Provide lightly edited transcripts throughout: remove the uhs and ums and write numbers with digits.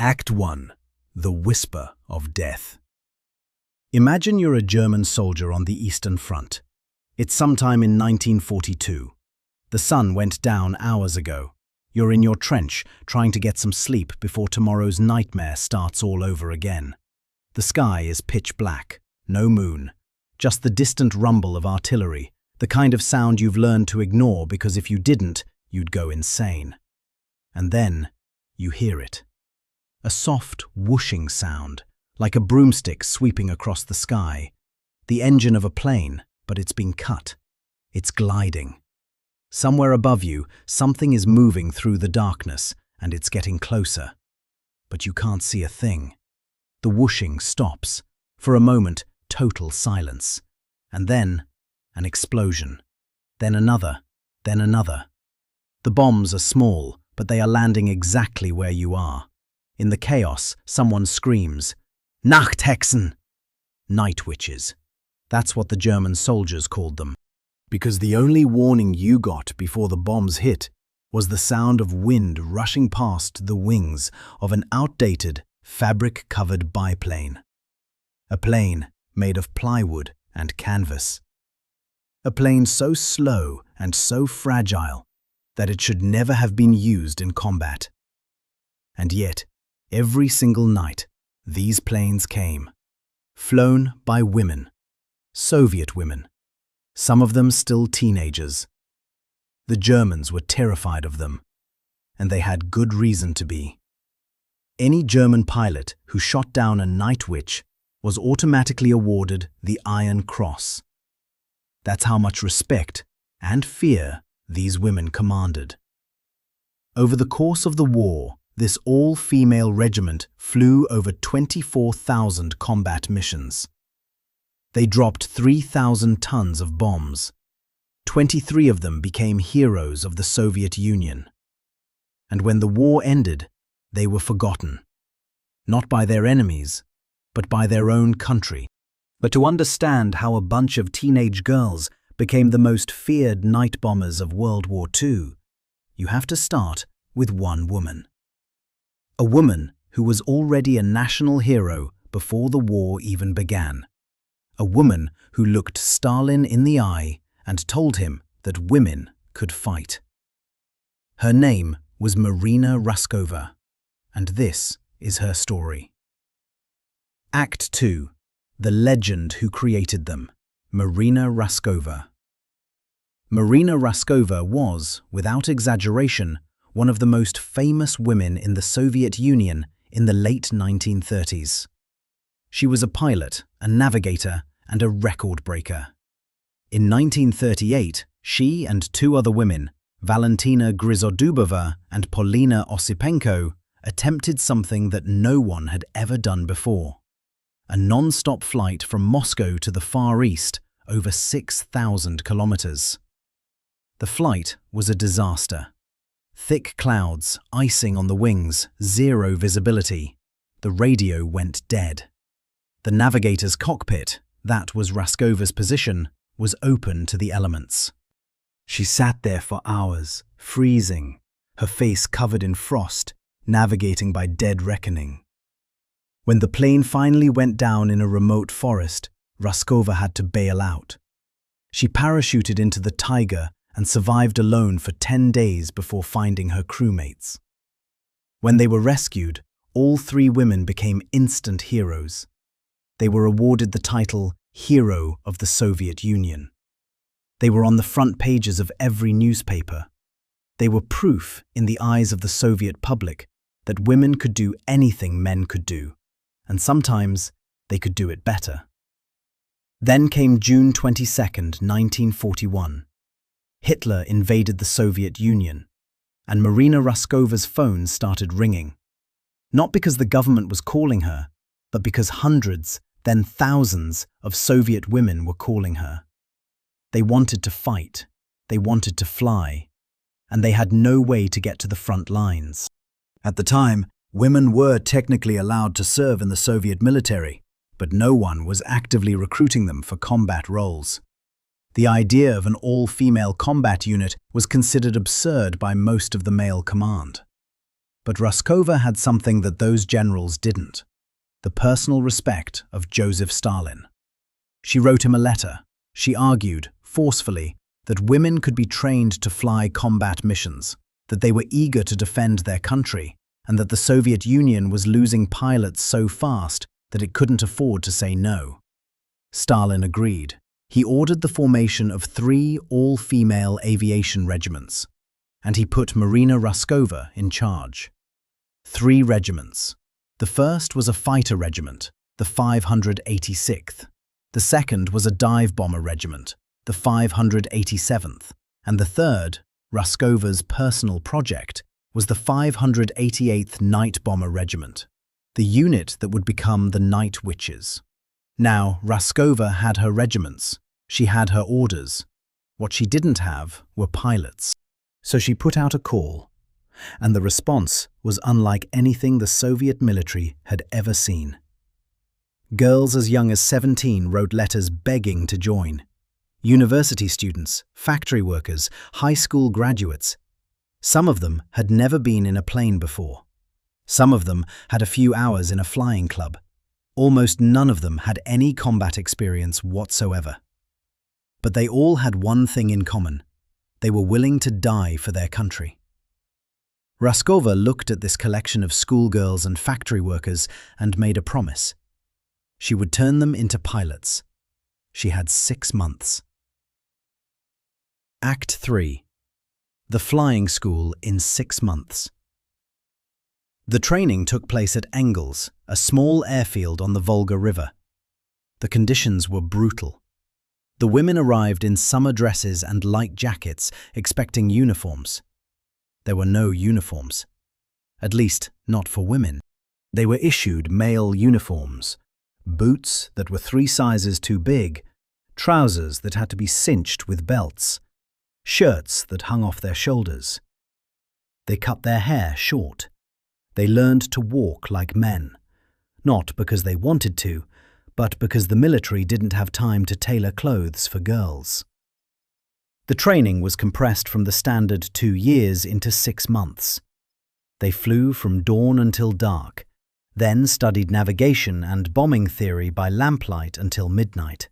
Act 1. The Whisper of Death. Imagine you're a German soldier on the Eastern Front. It's sometime in 1942. The sun went down hours ago. You're in your trench, trying to get some sleep before tomorrow's nightmare starts all over again. The sky is pitch black, no moon, just the distant rumble of artillery, the kind of sound you've learned to ignore because if you didn't, you'd go insane. And then you hear it. A soft, whooshing sound, like a broomstick sweeping across the sky. The engine of a plane, but it's been cut. It's gliding. Somewhere above you, something is moving through the darkness, and it's getting closer. But you can't see a thing. The whooshing stops. For a moment, total silence. And then, an explosion. Then another. Then another. The bombs are small, but they are landing exactly where you are. In the chaos, someone screams, "Nachthexen!" Night witches. That's what the German soldiers called them. Because the only warning you got before the bombs hit was the sound of wind rushing past the wings of an outdated, fabric-covered biplane. A plane made of plywood and canvas. A plane so slow and so fragile that it should never have been used in combat. And yet, every single night, these planes came, flown by women, Soviet women, some of them still teenagers. The Germans were terrified of them, and they had good reason to be. Any German pilot who shot down a night witch was automatically awarded the Iron Cross. That's how much respect and fear these women commanded. Over the course of the war, this all-female regiment flew over 24,000 combat missions. They dropped 3,000 tons of bombs. 23 of them became heroes of the Soviet Union. And when the war ended, they were forgotten. Not by their enemies, but by their own country. But to understand how a bunch of teenage girls became the most feared night bombers of World War II, you have to start with one woman. A woman who was already a national hero before the war even began. A woman who looked Stalin in the eye and told him that women could fight. Her name was Marina Raskova, and this is her story. Act 2. The legend who created them, Marina Raskova. Marina Raskova was, without exaggeration, one of the most famous women in the Soviet Union in the late 1930s. She was a pilot, a navigator, and a record breaker. In 1938, she and two other women, Valentina Grizodubova and Polina Osipenko, attempted something that no one had ever done before. A non-stop flight from Moscow to the Far East, over 6,000 kilometers. The flight was a disaster. Thick clouds, icing on the wings, zero visibility. The radio went dead. The navigator's cockpit, that was Raskova's position, was open to the elements. She sat there for hours, freezing, her face covered in frost, navigating by dead reckoning. When the plane finally went down in a remote forest, Raskova had to bail out. She parachuted into the Tiger and survived alone for 10 days before finding her crewmates. When they were rescued, all three women became instant heroes. They were awarded the title Hero of the Soviet Union. They were on the front pages of every newspaper. They were proof, in the eyes of the Soviet public, that women could do anything men could do, and sometimes they could do it better. Then came June 22nd, 1941. Hitler invaded the Soviet Union, and Marina Raskova's phone started ringing. Not because the government was calling her, but because hundreds, then thousands, of Soviet women were calling her. They wanted to fight, they wanted to fly, and they had no way to get to the front lines. At the time, women were technically allowed to serve in the Soviet military, but no one was actively recruiting them for combat roles. The idea of an all-female combat unit was considered absurd by most of the male command. But Raskova had something that those generals didn't: the personal respect of Joseph Stalin. She wrote him a letter. She argued, forcefully, that women could be trained to fly combat missions, that they were eager to defend their country, and that the Soviet Union was losing pilots so fast that it couldn't afford to say no. Stalin agreed. He ordered the formation of 3 all-female aviation regiments, and he put Marina Raskova in charge. 3 regiments. The first was a fighter regiment, the 586th. The second was a dive bomber regiment, the 587th. And the third, Raskova's personal project, was the 588th Night Bomber Regiment, the unit that would become the Night Witches. Now, Raskova had her regiments. She had her orders. What she didn't have were pilots. So she put out a call, and the response was unlike anything the Soviet military had ever seen. Girls as young as 17 wrote letters begging to join. University students, factory workers, high school graduates. Some of them had never been in a plane before. Some of them had a few hours in a flying club. Almost none of them had any combat experience whatsoever. But they all had one thing in common: they were willing to die for their country. Raskova looked at this collection of schoolgirls and factory workers and made a promise. She would turn them into pilots. She had 6 months. Act 3. The Flying School in 6 months. The training took place at Engels, a small airfield on the Volga River. The conditions were brutal. The women arrived in summer dresses and light jackets, expecting uniforms. There were no uniforms. At least, not for women. They were issued male uniforms: boots that were 3 sizes too big, trousers that had to be cinched with belts, shirts that hung off their shoulders. They cut their hair short. They learned to walk like men, not because they wanted to, but because the military didn't have time to tailor clothes for girls. The training was compressed from the standard 2 years into 6 months. They flew from dawn until dark, then studied navigation and bombing theory by lamplight until midnight.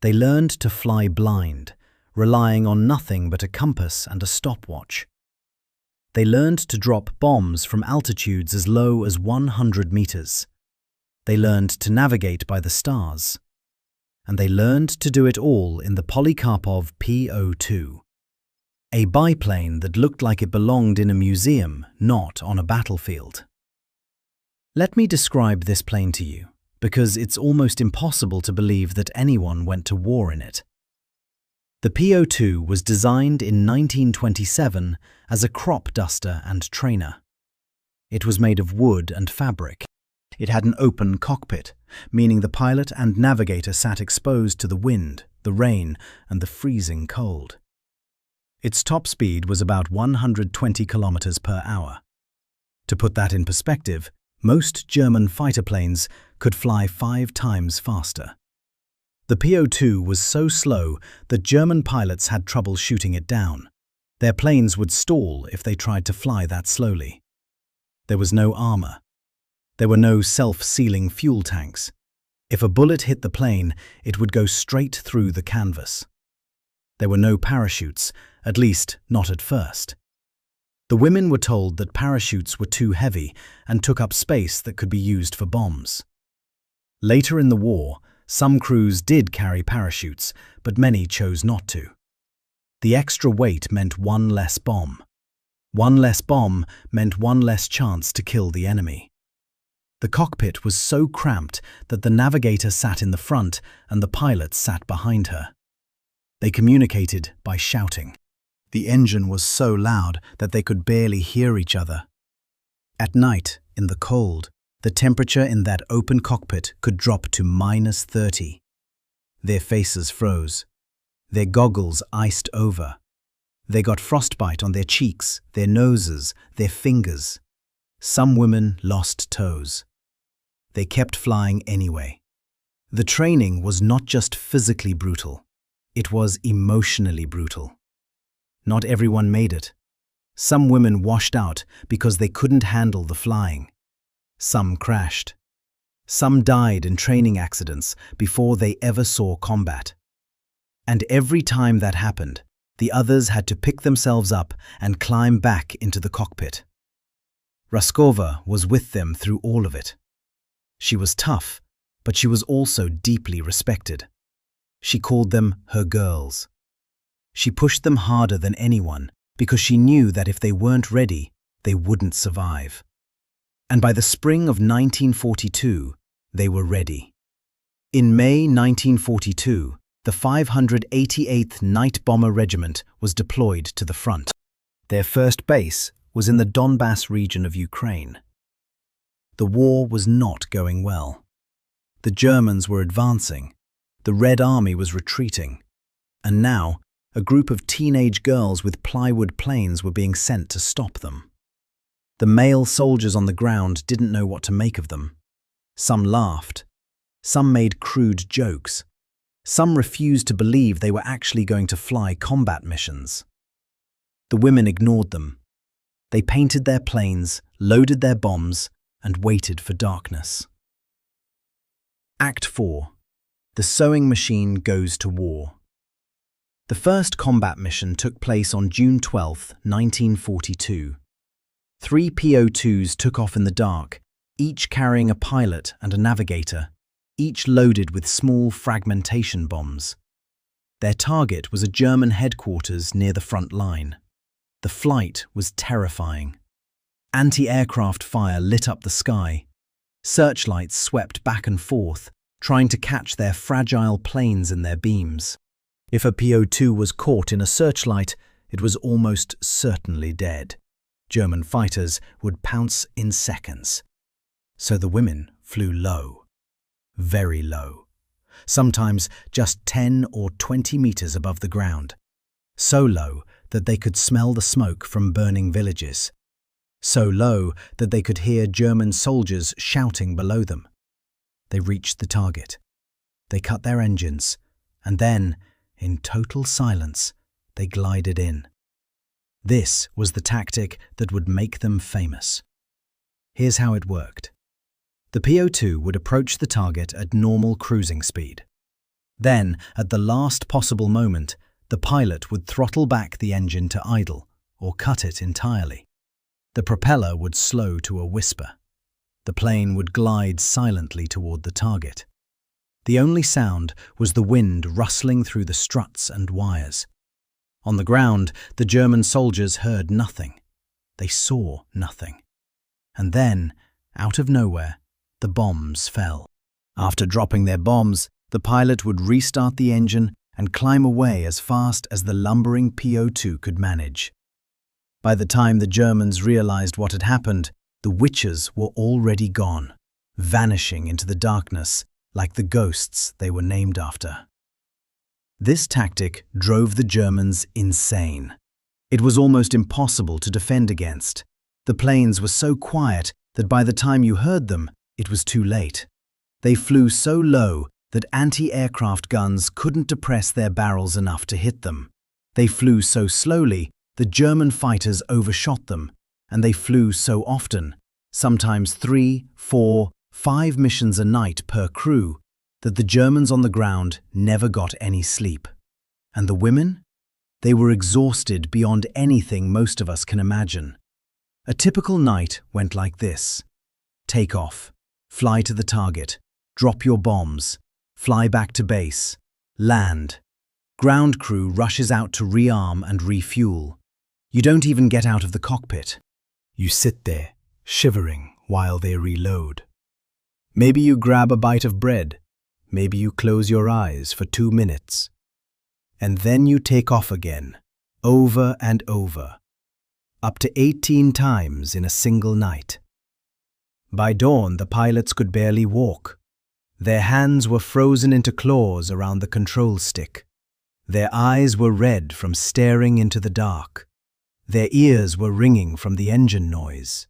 They learned to fly blind, relying on nothing but a compass and a stopwatch. They learned to drop bombs from altitudes as low as 100 meters. They learned to navigate by the stars. And they learned to do it all in the Polikarpov P-02, a biplane that looked like it belonged in a museum, not on a battlefield. Let me describe this plane to you, because it's almost impossible to believe that anyone went to war in it. The P-02 was designed in 1927 as a crop duster and trainer. It was made of wood and fabric. It had an open cockpit, meaning the pilot and navigator sat exposed to the wind, the rain, and the freezing cold. Its top speed was about 120 kilometers per hour. To put that in perspective, most German fighter planes could fly 5 times faster. The P-02 was so slow that German pilots had trouble shooting it down. Their planes would stall if they tried to fly that slowly. There was no armor. There were no self-sealing fuel tanks. If a bullet hit the plane, it would go straight through the canvas. There were no parachutes, at least not at first. The women were told that parachutes were too heavy and took up space that could be used for bombs. Later in the war, some crews did carry parachutes, but many chose not to. The extra weight meant one less bomb. One less bomb meant one less chance to kill the enemy. The cockpit was so cramped that the navigator sat in the front and the pilot sat behind her. They communicated by shouting. The engine was so loud that they could barely hear each other. At night, in the cold, the temperature in that open cockpit could drop to -30. Their faces froze. Their goggles iced over. They got frostbite on their cheeks, their noses, their fingers. Some women lost toes. They kept flying anyway. The training was not just physically brutal. It was emotionally brutal. Not everyone made it. Some women washed out because they couldn't handle the flying. Some crashed. Some died in training accidents before they ever saw combat. And every time that happened, the others had to pick themselves up and climb back into the cockpit. Raskova was with them through all of it. She was tough, but she was also deeply respected. She called them her girls. She pushed them harder than anyone because she knew that if they weren't ready, they wouldn't survive. And by the spring of 1942, they were ready. In May 1942, the 588th Night Bomber Regiment was deployed to the front. Their first base was in the Donbass region of Ukraine. The war was not going well. The Germans were advancing, the Red Army was retreating, and now a group of teenage girls with plywood planes were being sent to stop them. The male soldiers on the ground didn't know what to make of them. Some laughed. Some made crude jokes. Some refused to believe they were actually going to fly combat missions. The women ignored them. They painted their planes, loaded their bombs, and waited for darkness. Act 4. The sewing machine goes to war. The first combat mission took place on June 12, 1942. 3 PO2s took off in the dark, each carrying a pilot and a navigator, each loaded with small fragmentation bombs. Their target was a German headquarters near the front line. The flight was terrifying. Anti-aircraft fire lit up the sky. Searchlights swept back and forth, trying to catch their fragile planes in their beams. If a PO2 was caught in a searchlight, it was almost certainly dead. German fighters would pounce in seconds. So the women flew low. Very low. Sometimes just 10 or 20 meters above the ground. So low that they could smell the smoke from burning villages. So low that they could hear German soldiers shouting below them. They reached the target. They cut their engines, and then, in total silence, they glided in. This was the tactic that would make them famous. Here's how it worked. The PO2 would approach the target at normal cruising speed. Then, at the last possible moment, the pilot would throttle back the engine to idle, or cut it entirely. The propeller would slow to a whisper. The plane would glide silently toward the target. The only sound was the wind rustling through the struts and wires. On the ground, the German soldiers heard nothing. They saw nothing. And then, out of nowhere, the bombs fell. After dropping their bombs, the pilot would restart the engine and climb away as fast as the lumbering PO2 could manage. By the time the Germans realized what had happened, the witches were already gone, vanishing into the darkness like the ghosts they were named after. This tactic drove the Germans insane. It was almost impossible to defend against. The planes were so quiet that by the time you heard them, it was too late. They flew so low that anti-aircraft guns couldn't depress their barrels enough to hit them. They flew so slowly, the German fighters overshot them, and they flew so often, sometimes 3, 4, 5 missions a night per crew, that the Germans on the ground never got any sleep. And the women? They were exhausted beyond anything most of us can imagine. A typical night went like this. Take off, fly to the target, drop your bombs, fly back to base, land. Ground crew rushes out to rearm and refuel. You don't even get out of the cockpit. You sit there, shivering while they reload. Maybe you grab a bite of bread. Maybe you close your eyes for 2 minutes. And then you take off again, over and over, up to 18 times in a single night. By dawn, the pilots could barely walk. Their hands were frozen into claws around the control stick. Their eyes were red from staring into the dark. Their ears were ringing from the engine noise.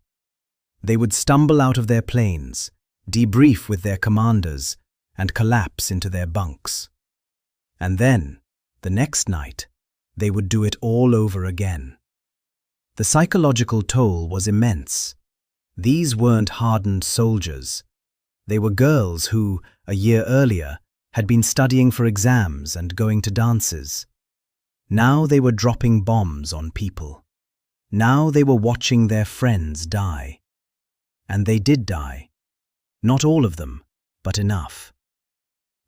They would stumble out of their planes, debrief with their commanders, and collapse into their bunks. And then, the next night, they would do it all over again. The psychological toll was immense. These weren't hardened soldiers. They were girls who, a year earlier, had been studying for exams and going to dances. Now they were dropping bombs on people. Now they were watching their friends die. And they did die. Not all of them, but enough.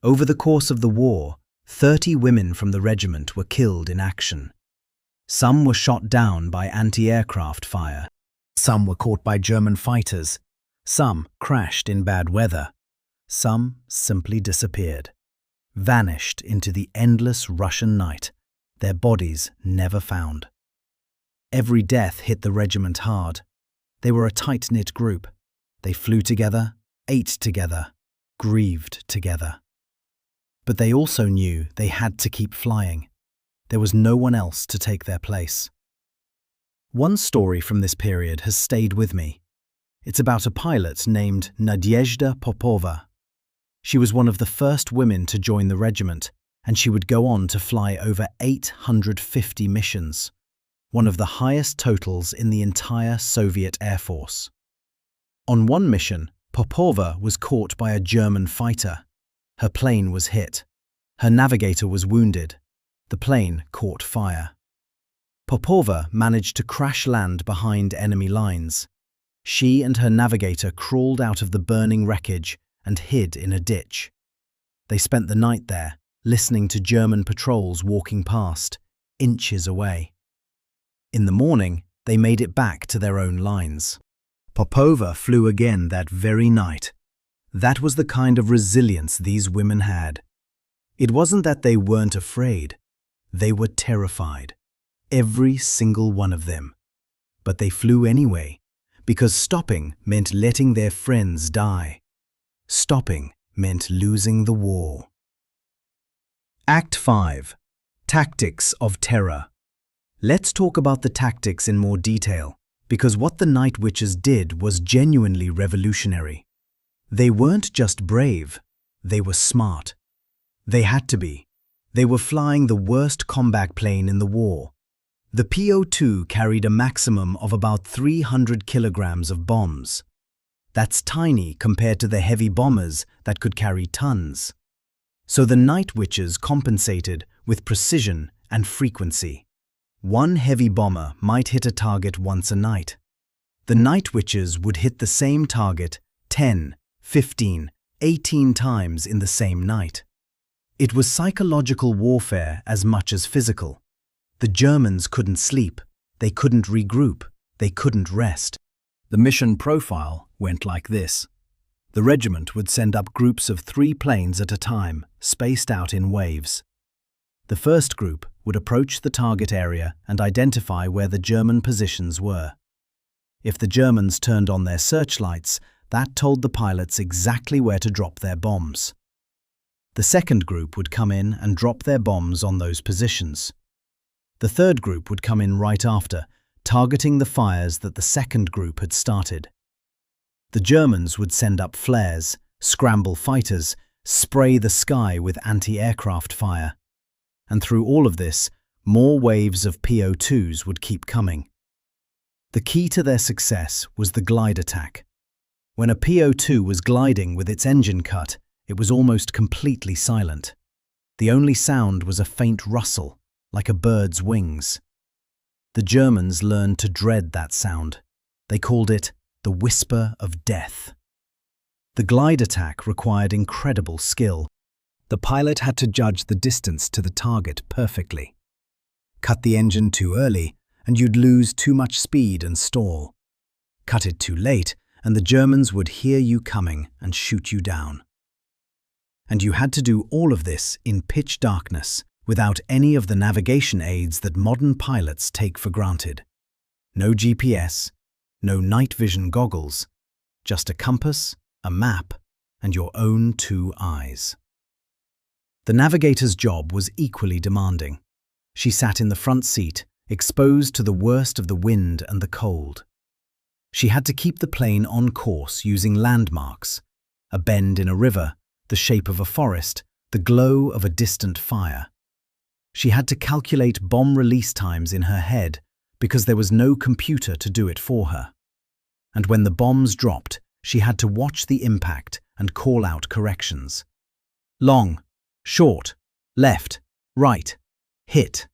Over the course of the war, 30 women from the regiment were killed in action. Some were shot down by anti-aircraft fire. Some were caught by German fighters. Some crashed in bad weather. Some simply disappeared, vanished into the endless Russian night, their bodies never found. Every death hit the regiment hard. They were a tight-knit group. They flew together, ate together, grieved together. But they also knew they had to keep flying. There was no one else to take their place. One story from this period has stayed with me. It's about a pilot named Nadezhda Popova. She was one of the first women to join the regiment, and she would go on to fly over 850 missions, one of the highest totals in the entire Soviet Air Force. On one mission, Popova was caught by a German fighter. Her plane was hit. Her navigator was wounded. The plane caught fire. Popova managed to crash land behind enemy lines. She and her navigator crawled out of the burning wreckage and hid in a ditch. They spent the night there, listening to German patrols walking past, inches away. In the morning, they made it back to their own lines. Popova flew again that very night. That was the kind of resilience these women had. It wasn't that they weren't afraid. They were terrified. Every single one of them. But they flew anyway, because stopping meant letting their friends die. Stopping meant losing the war. Act 5. Tactics of Terror. Let's talk about the tactics in more detail, because what the Night Witches did was genuinely revolutionary. They weren't just brave, they were smart. They had to be. They were flying the worst combat plane in the war. The PO-2 carried a maximum of about 300 kilograms of bombs. That's tiny compared to the heavy bombers that could carry tons. So the Night Witches compensated with precision and frequency. One heavy bomber might hit a target once a night. The Night Witches would hit the same target 10, 15, 18 times in the same night. It was psychological warfare as much as physical. The Germans couldn't sleep, they couldn't regroup, they couldn't rest. The mission profile went like this. The regiment would send up groups of 3 planes at a time, spaced out in waves. The first group would approach the target area and identify where the German positions were. If the Germans turned on their searchlights, that told the pilots exactly where to drop their bombs. The second group would come in and drop their bombs on those positions. The third group would come in right after, targeting the fires that the second group had started. The Germans would send up flares, scramble fighters, spray the sky with anti-aircraft fire. And through all of this, more waves of PO-2s would keep coming. The key to their success was the glide attack. When a PO-2 was gliding with its engine cut, it was almost completely silent. The only sound was a faint rustle, like a bird's wings. The Germans learned to dread that sound. They called it the whisper of death. The glide attack required incredible skill. The pilot had to judge the distance to the target perfectly. Cut the engine too early, and you'd lose too much speed and stall. Cut it too late, and the Germans would hear you coming and shoot you down. And you had to do all of this in pitch darkness, without any of the navigation aids that modern pilots take for granted. No GPS, no night vision goggles, just a compass, a map, and your own 2 eyes. The navigator's job was equally demanding. She sat in the front seat, exposed to the worst of the wind and the cold. She had to keep the plane on course using landmarks, a bend in a river, the shape of a forest, the glow of a distant fire. She had to calculate bomb release times in her head because there was no computer to do it for her. And when the bombs dropped, she had to watch the impact and call out corrections. Long, short, left, right, hit.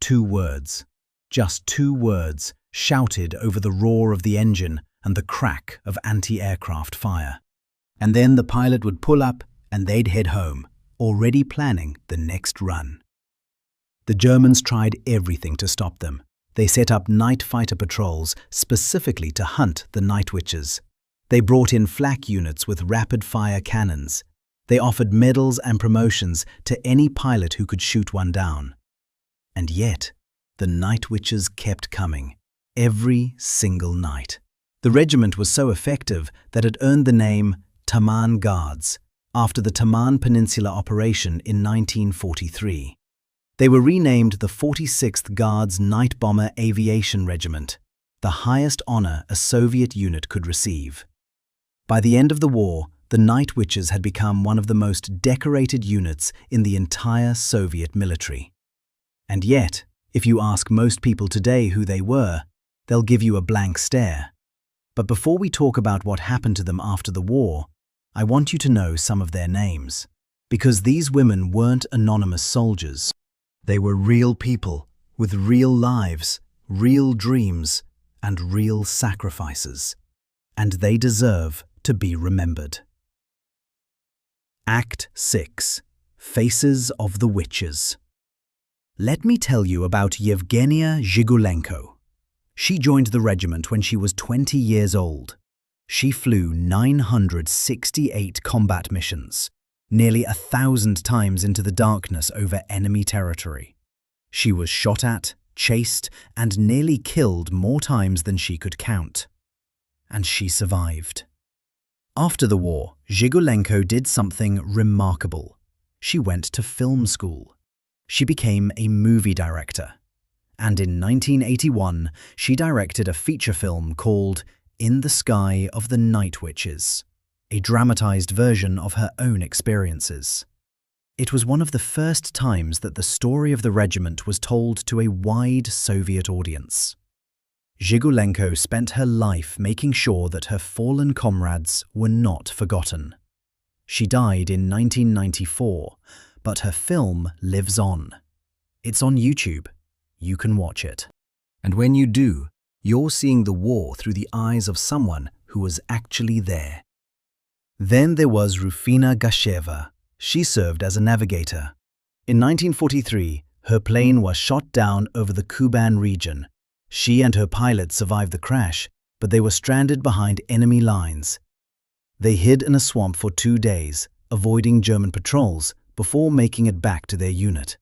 2 words, just 2 words, shouted over the roar of the engine and the crack of anti-aircraft fire. And then the pilot would pull up and they'd head home, already planning the next run. The Germans tried everything to stop them. They set up night fighter patrols specifically to hunt the night witches. They brought in flak units with rapid-fire cannons. They offered medals and promotions to any pilot who could shoot one down. And yet, the night witches kept coming, every single night. The regiment was so effective that it earned the name Taman Guards, after the Taman Peninsula operation in 1943. They were renamed the 46th Guards Night Bomber Aviation Regiment, the highest honor a Soviet unit could receive. By the end of the war, the Night Witches had become one of the most decorated units in the entire Soviet military. And yet, if you ask most people today who they were, they'll give you a blank stare. But before we talk about what happened to them after the war, I want you to know some of their names. Because these women weren't anonymous soldiers. They were real people with real lives, real dreams, and real sacrifices. And they deserve to be remembered. Act 6. Faces of the Witches. Let me tell you about Yevgenia Zhigulenko. She joined the regiment when she was 20 years old. She flew 968 combat missions, nearly 1,000 times into the darkness over enemy territory. She was shot at, chased, and nearly killed more times than she could count. And she survived. After the war, Zhigulenko did something remarkable. She went to film school. She became a movie director. And in 1981, she directed a feature film called In the Sky of the Night Witches, a dramatized version of her own experiences. It was one of the first times that the story of the regiment was told to a wide Soviet audience. Zhigulenko spent her life making sure that her fallen comrades were not forgotten. She died in 1994, but her film lives on. It's on YouTube. You can watch it. And when you do, you're seeing the war through the eyes of someone who was actually there. Then there was Rufina Gasheva. She served as a navigator. In 1943, her plane was shot down over the Kuban region. She and her pilot survived the crash, but they were stranded behind enemy lines. They hid in a swamp for 2 days, avoiding German patrols, before making it back to their unit.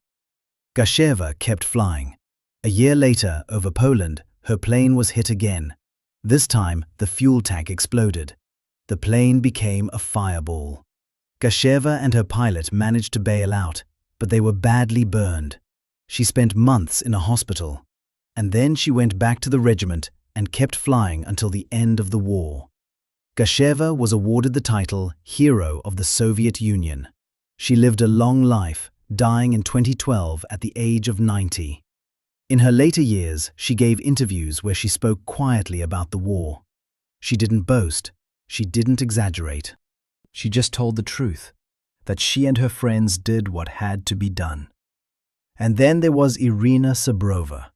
Gasheva kept flying. A year later, over Poland, her plane was hit again. This time, the fuel tank exploded. The plane became a fireball. Gasheva and her pilot managed to bail out, but they were badly burned. She spent months in a hospital. And then she went back to the regiment and kept flying until the end of the war. Gasheva was awarded the title Hero of the Soviet Union. She lived a long life, dying in 2012 at the age of 90. In her later years, she gave interviews where she spoke quietly about the war. She didn't boast. She didn't exaggerate. She just told the truth, that she and her friends did what had to be done. And then there was Irina Sabrova.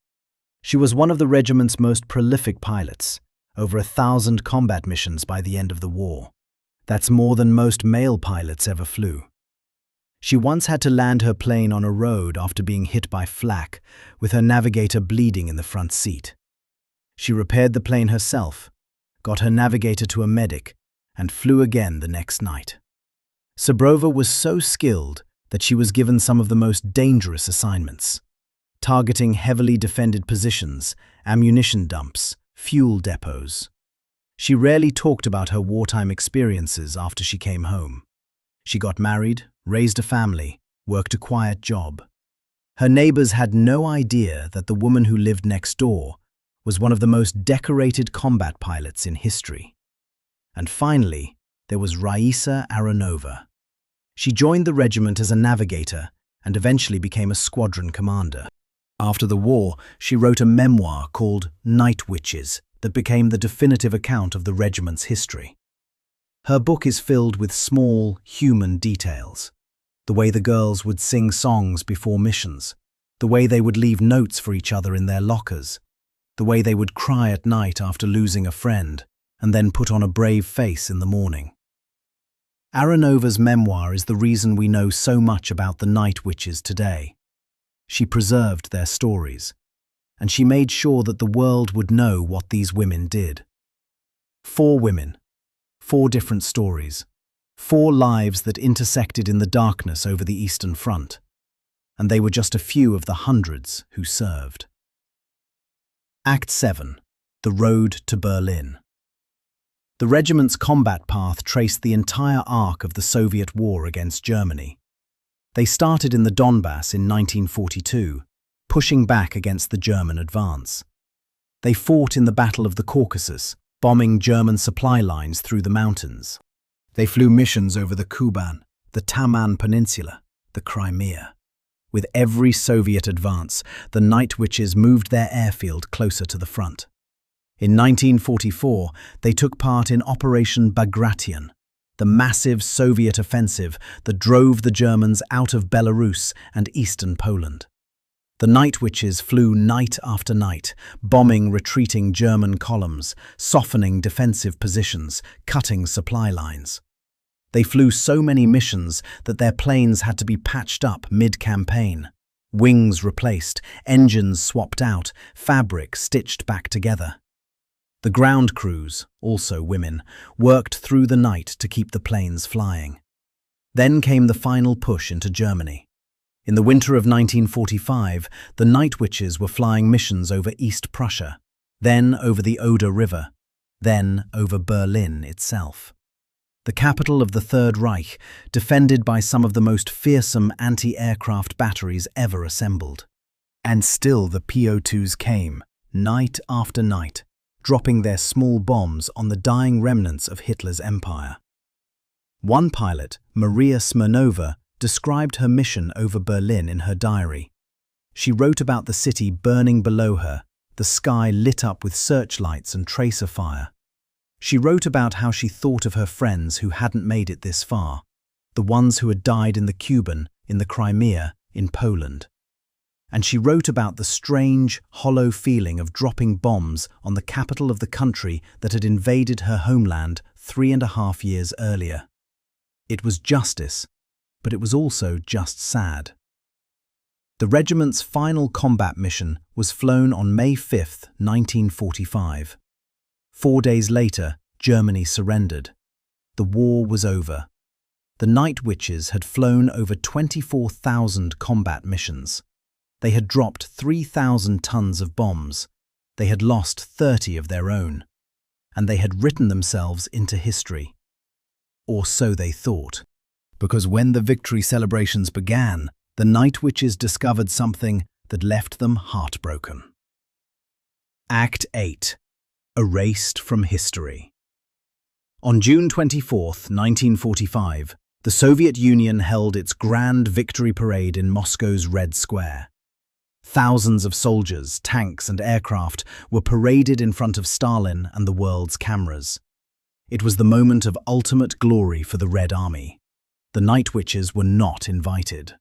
She was one of the regiment's most prolific pilots, over 1,000 combat missions by the end of the war. That's more than most male pilots ever flew. She once had to land her plane on a road after being hit by flak, with her navigator bleeding in the front seat. She repaired the plane herself, got her navigator to a medic, and flew again the next night. Sabrova was so skilled that she was given some of the most dangerous assignments, targeting heavily defended positions, ammunition dumps, fuel depots. She rarely talked about her wartime experiences after she came home. She got married, raised a family, worked a quiet job. Her neighbors had no idea that the woman who lived next door was one of the most decorated combat pilots in history. And finally, there was Raisa Aronova. She joined the regiment as a navigator and eventually became a squadron commander. After the war, she wrote a memoir called Night Witches that became the definitive account of the regiment's history. Her book is filled with small, human details. The way the girls would sing songs before missions, the way they would leave notes for each other in their lockers, the way they would cry at night after losing a friend, and then put on a brave face in the morning. Aronova's memoir is the reason we know so much about the Night Witches today. She preserved their stories, and she made sure that the world would know what these women did. 4 women, 4 different stories, 4 lives that intersected in the darkness over the Eastern Front, and they were just a few of the hundreds who served. Act 7. The Road to Berlin. The regiment's combat path traced the entire arc of the Soviet war against Germany. They started in the Donbass in 1942, pushing back against the German advance. They fought in the Battle of the Caucasus, bombing German supply lines through the mountains. They flew missions over the Kuban, the Taman Peninsula, the Crimea. With every Soviet advance, the Night Witches moved their airfield closer to the front. In 1944, they took part in Operation Bagration, the massive Soviet offensive that drove the Germans out of Belarus and eastern Poland. The Night Witches flew night after night, bombing retreating German columns, softening defensive positions, cutting supply lines. They flew so many missions that their planes had to be patched up mid-campaign. Wings replaced, engines swapped out, fabric stitched back together. The ground crews, also women, worked through the night to keep the planes flying. Then came the final push into Germany. In the winter of 1945, the Night Witches were flying missions over East Prussia, then over the Oder River, then over Berlin itself. The capital of the Third Reich, defended by some of the most fearsome anti-aircraft batteries ever assembled. And still the PO2s came, night after night, dropping their small bombs on the dying remnants of Hitler's empire. One pilot, Maria Smirnova, described her mission over Berlin in her diary. She wrote about the city burning below her, the sky lit up with searchlights and tracer fire. She wrote about how she thought of her friends who hadn't made it this far, the ones who had died in the Kuban, in the Crimea, in Poland. And she wrote about the strange, hollow feeling of dropping bombs on the capital of the country that had invaded her homeland 3.5 years earlier. It was justice, but it was also just sad. The regiment's final combat mission was flown on May 5, 1945. 4 days later, Germany surrendered. The war was over. The Night Witches had flown over 24,000 combat missions. They had dropped 3,000 tons of bombs. They had lost 30 of their own. And they had written themselves into history. Or so they thought. Because when the victory celebrations began, the Night Witches discovered something that left them heartbroken. Act 8. Erased from history. On June 24, 1945, the Soviet Union held its grand victory parade in Moscow's Red Square. Thousands of soldiers, tanks and aircraft were paraded in front of Stalin and the world's cameras. It was the moment of ultimate glory for the Red Army. The Night Witches were not invited.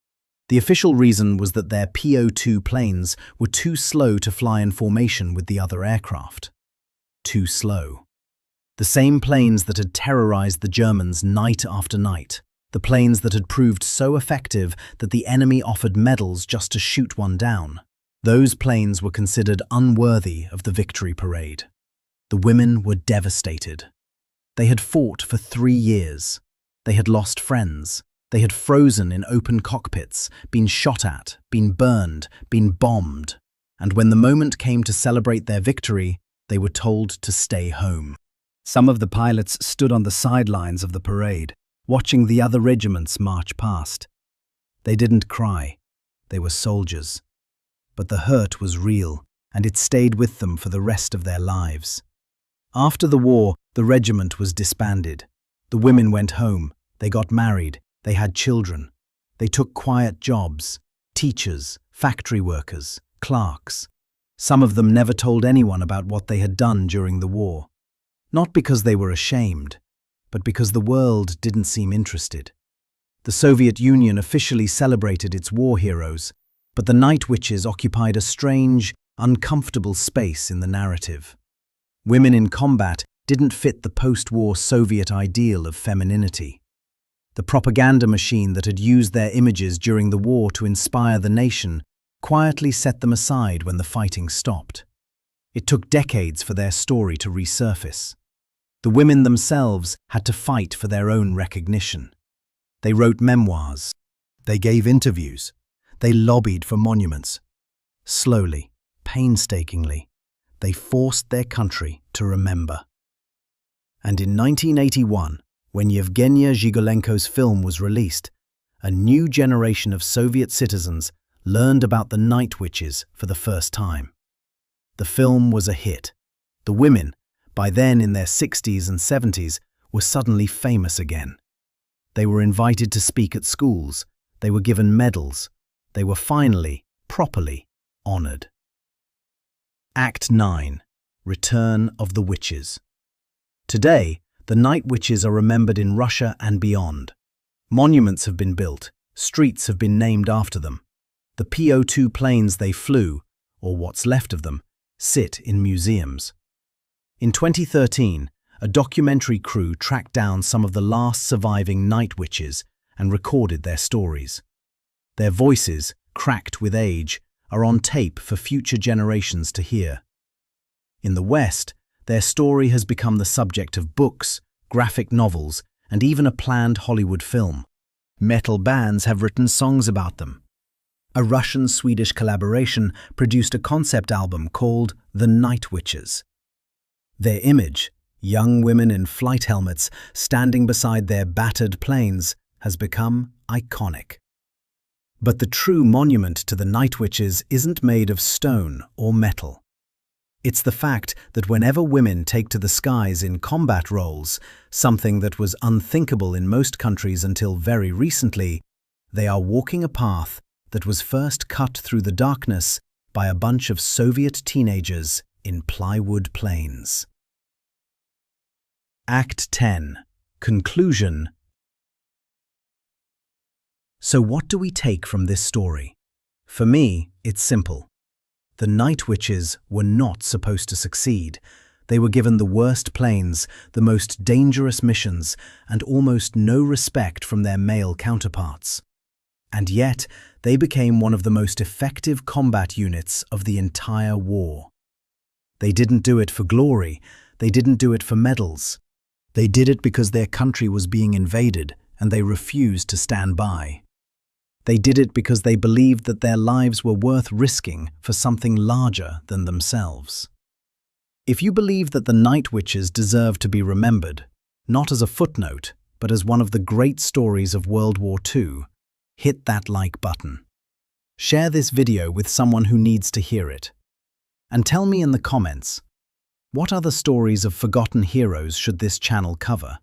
The official reason was that their PO2 planes were too slow to fly in formation with the other aircraft. Too slow. The same planes that had terrorized the Germans night after night, the planes that had proved so effective that the enemy offered medals just to shoot one down, those planes were considered unworthy of the victory parade. The women were devastated. They had fought for 3 years. They had lost friends. They had frozen in open cockpits, been shot at, been burned, been bombed. And when the moment came to celebrate their victory, they were told to stay home. Some of the pilots stood on the sidelines of the parade, watching the other regiments march past. They didn't cry. They were soldiers. But the hurt was real, and it stayed with them for the rest of their lives. After the war, the regiment was disbanded. The women went home. They got married. They had children. They took quiet jobs. Teachers, factory workers, clerks. Some of them never told anyone about what they had done during the war. Not because they were ashamed, but because the world didn't seem interested. The Soviet Union officially celebrated its war heroes, but the Night Witches occupied a strange, uncomfortable space in the narrative. Women in combat didn't fit the post-war Soviet ideal of femininity. The propaganda machine that had used their images during the war to inspire the nation quietly set them aside when the fighting stopped. It took decades for their story to resurface. The women themselves had to fight for their own recognition. They wrote memoirs. They gave interviews. They lobbied for monuments. Slowly, painstakingly, they forced their country to remember. And in 1981, when Yevgenia Zhigolenko's film was released, a new generation of Soviet citizens learned about the Night Witches for the first time. The film was a hit. The women, by then in their 60s and 70s, were suddenly famous again. They were invited to speak at schools. They were given medals. They were finally, properly, honored. Act 9. Return of the Witches. Today, the Night Witches are remembered in Russia and beyond. Monuments have been built. Streets have been named after them. The PO-2 planes they flew, or what's left of them, sit in museums. In 2013, a documentary crew tracked down some of the last surviving Night Witches and recorded their stories. Their voices, cracked with age, are on tape for future generations to hear. In the West, their story has become the subject of books, graphic novels, and even a planned Hollywood film. Metal bands have written songs about them. A Russian-Swedish collaboration produced a concept album called The Night Witches. Their image, young women in flight helmets standing beside their battered planes, has become iconic. But the true monument to the Night Witches isn't made of stone or metal. It's the fact that whenever women take to the skies in combat roles, something that was unthinkable in most countries until very recently, they are walking a path that was first cut through the darkness by a bunch of Soviet teenagers in plywood planes. Act 10. Conclusion. So what do we take from this story? For me, it's simple. The Night Witches were not supposed to succeed. They were given the worst planes, the most dangerous missions, and almost no respect from their male counterparts. And yet, they became one of the most effective combat units of the entire war. They didn't do it for glory. They didn't do it for medals. They did it because their country was being invaded, and they refused to stand by. They did it because they believed that their lives were worth risking for something larger than themselves. If you believe that the Night Witches deserve to be remembered, not as a footnote, but as one of the great stories of World War II, hit that like button. Share this video with someone who needs to hear it. And tell me in the comments, what other stories of forgotten heroes should this channel cover?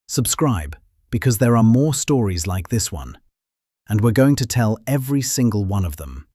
Subscribe, because there are more stories like this one, and we're going to tell every single one of them.